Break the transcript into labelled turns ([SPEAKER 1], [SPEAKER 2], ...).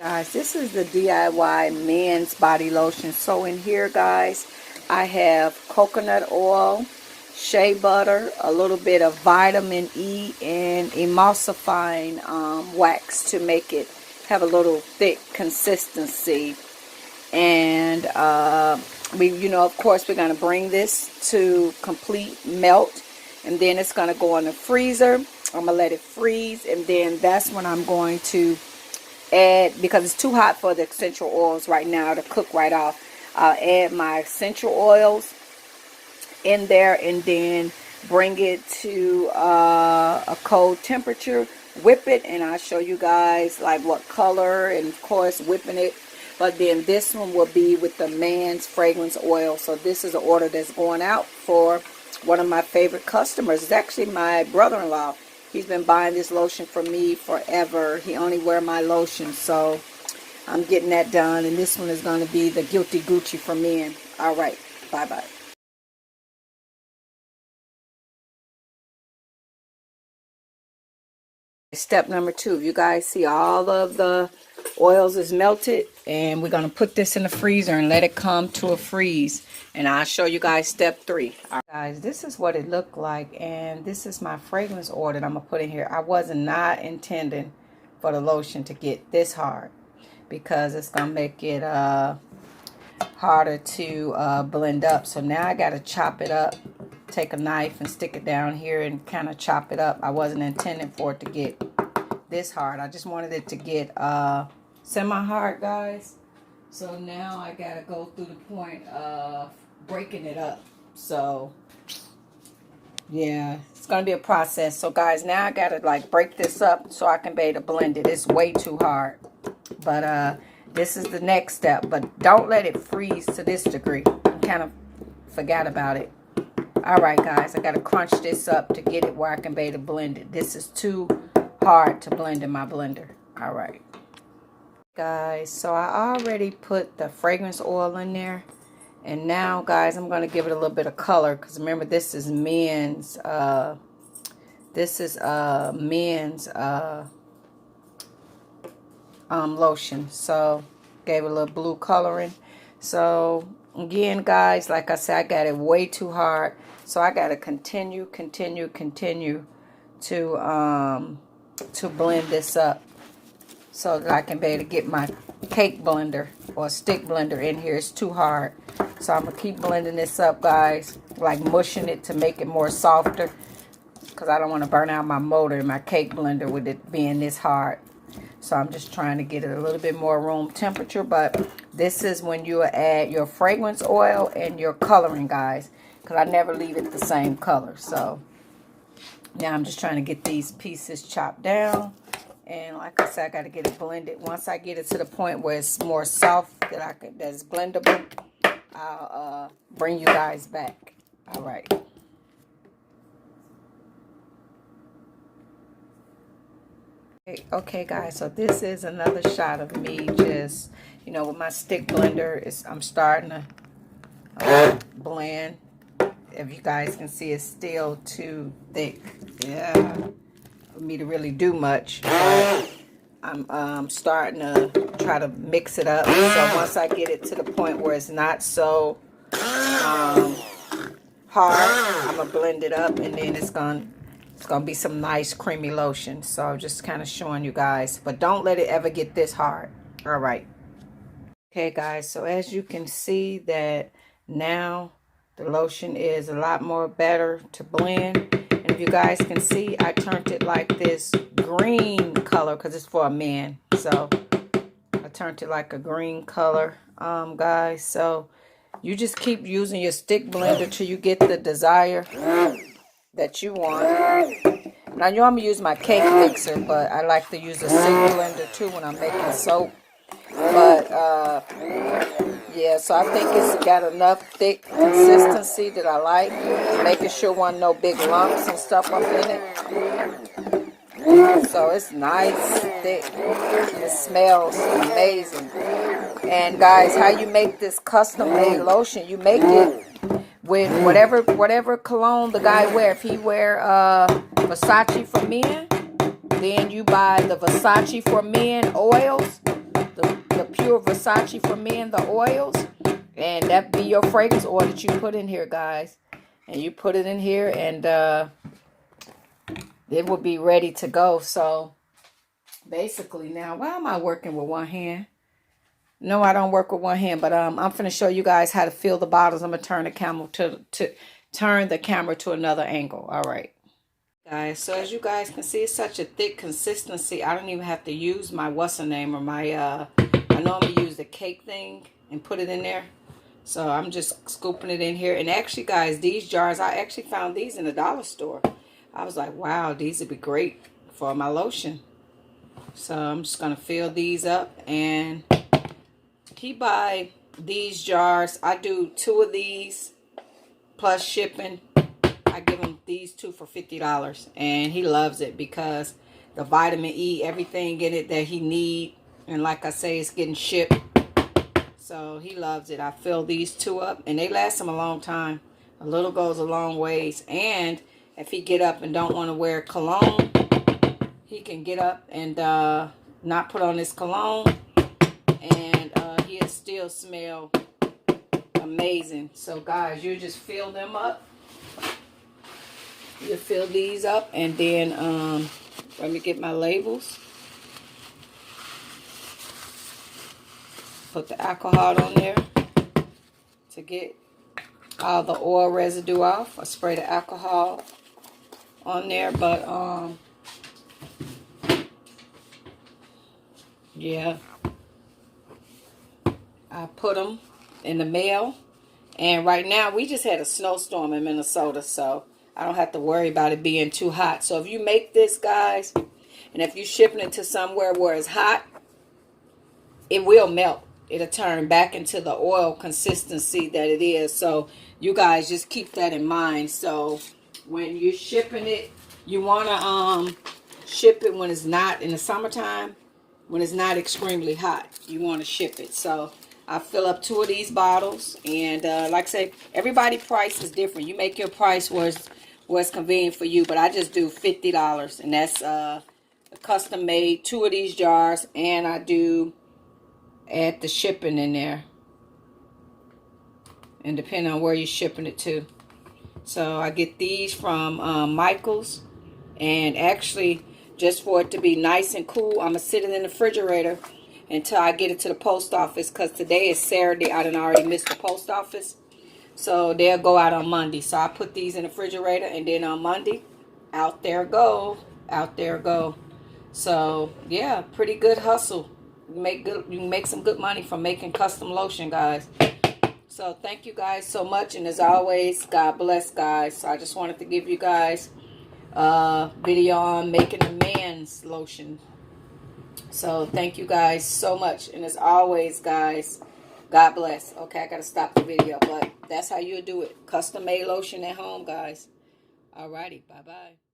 [SPEAKER 1] Guys, this is the DIY men's body lotion. So in here, guys, I have coconut oil, shea butter, a little bit of vitamin E, and emulsifying wax to make it have a little thick consistency. And of course, we're going to bring this to complete melt, and then it's going to go in the freezer. I'm going to let it freeze, and then that's when I'm going to add, because it's too hot for the essential oils right now to cook right off. I'll add my essential oils in there, and then bring it to a cold temperature, whip it, and I'll show you guys like what color, and of course whipping it. But then this one will be with the man's fragrance oil. So this is an order that's going out for one of my favorite customers. It's actually my brother-in-law. He's been buying this lotion from me forever. He only wear my lotion, so I'm getting that done. And this one is going to be the Guilty Gucci for men. All right, bye-bye. Step number 2. You guys see all of the oils is melted, and we're going to put this in the freezer and let it come to a freeze. And I'll show you guys step 3. All right, guys, this is what it looked like, and this is my fragrance oil that I'm going to put in here. I was not intending for the lotion to get this hard, because it's going to make it harder to blend up. So now I got to chop it up, take a knife and stick it down here and kind of chop it up. I wasn't intending for it to get this hard. I just wanted it to get semi-hard, guys. So now I gotta go through the point of breaking it up. So yeah, it's gonna be a process. So guys, now I gotta like break this up so I can be able to blend it. It's way too hard, but this is the next step. But don't let it freeze to this degree. I kind of forgot about it. All right, guys, I gotta crunch this up to get it where I can be able to blend it. This is too hard to blend in my blender. All right, guys, so I already put the fragrance oil in there, and now, guys, I'm going to give it a little bit of color, because remember, this is men's lotion. So gave it a little blue coloring. So again, guys, like I said, I got it way too hard, so I got to continue to blend this up so that I can be able to get my cake blender or stick blender in here. It's too hard. So I'm going to keep blending this up, guys, like mushing it to make it more softer, because I don't want to burn out my motor in my cake blender with it being this hard. So I'm just trying to get it a little bit more room temperature. But this is when you add your fragrance oil and your coloring, guys, because I never leave it the same color. So now I'm just trying to get these pieces chopped down. And like I said, I got to get it blended. Once I get it to the point where it's more soft, that's blendable, I'll bring you guys back. All right. Okay, guys, so this is another shot of me just, with my stick blender. I'm starting to blend. If you guys can see, it's still too thick. Yeah, for me to really do much. I'm starting to try to mix it up. So once I get it to the point where it's not so hard, I'm gonna blend it up, and then it's gonna be some nice creamy lotion. So just kind of showing you guys, but don't let it ever get this hard. All right. Okay, guys, so as you can see that now the lotion is a lot more better to blend. And if you guys can see, I turned it like this green color because it's for a man. So I turned it like a green color, guys. So you just keep using your stick blender till you get the desire that you want. Now, I'm going to use my cake mixer, but I like to use a stick blender too when I'm making soap. But yeah, so I think it's got enough thick consistency that I like, making sure one no big lumps and stuff up in it. So it's nice, thick, and it smells amazing. And guys, how you make this custom made lotion, you make it with whatever cologne the guy wear. If he wear Versace for men, then you buy the Versace for men oils. Versace for Men, the oils. And that be your fragrance oil that you put in here, guys. And you put it in here, and it will be ready to go. So basically now, why am I working with one hand? No, I don't work with one hand, but I'm finna show you guys how to fill the bottles. I'm gonna turn the camera to another angle. All right, guys. So as you guys can see, it's such a thick consistency. I don't even have to use my or my I normally use the cake thing and put it in there. So I'm just scooping it in here. And actually, guys, these jars, I actually found these in the dollar store. I was like, wow, these would be great for my lotion. So I'm just going to fill these up. And he buy these jars. I do 2 of these plus shipping. I give him these 2 for $50. And he loves it because the vitamin E, everything in it that he need. And like I say, it's getting shipped. So he loves it. I fill these 2 up, and they last him a long time. A little goes a long ways. And if he get up and don't want to wear cologne, he can get up and not put on his cologne, and he'll still smell amazing. So guys, you just fill them up. You fill these up, and then let me get my labels. Put the alcohol on there to get all the oil residue off. I spray the alcohol on there, but yeah, I put them in the mail. And right now we just had a snowstorm in Minnesota, so I don't have to worry about it being too hot. So if you make this, guys, and if you're shipping it to somewhere where it's hot, it will melt. It'll turn back into the oil consistency that it is. So you guys just keep that in mind. So when you're shipping it, you want to ship it when it's not in the summertime, when it's not extremely hot. You want to ship it. So I fill up 2 of these bottles, and like I say, everybody's price is different. You make your price where it's convenient for you, but I just do $50, and that's custom made. 2 of these jars, and I do add the shipping in there, and depending on where you're shipping it to. So I get these from Michael's, and actually just for it to be nice and cool, I'm gonna sit it in the refrigerator until I get it to the post office, because today is Saturday. I done already missed the post office, so they'll go out on Monday. So I put these in the refrigerator, and then on Monday, out there go. So yeah, pretty good hustle. You can make some good money from making custom lotion, guys. So thank you guys so much, and as always, God bless, guys. So I just wanted to give you guys a video on making a man's lotion. So thank you guys so much, and as always, guys, God bless. Okay, I gotta stop the video, but that's how you do it. Custom made lotion at home, guys. Alrighty, bye bye.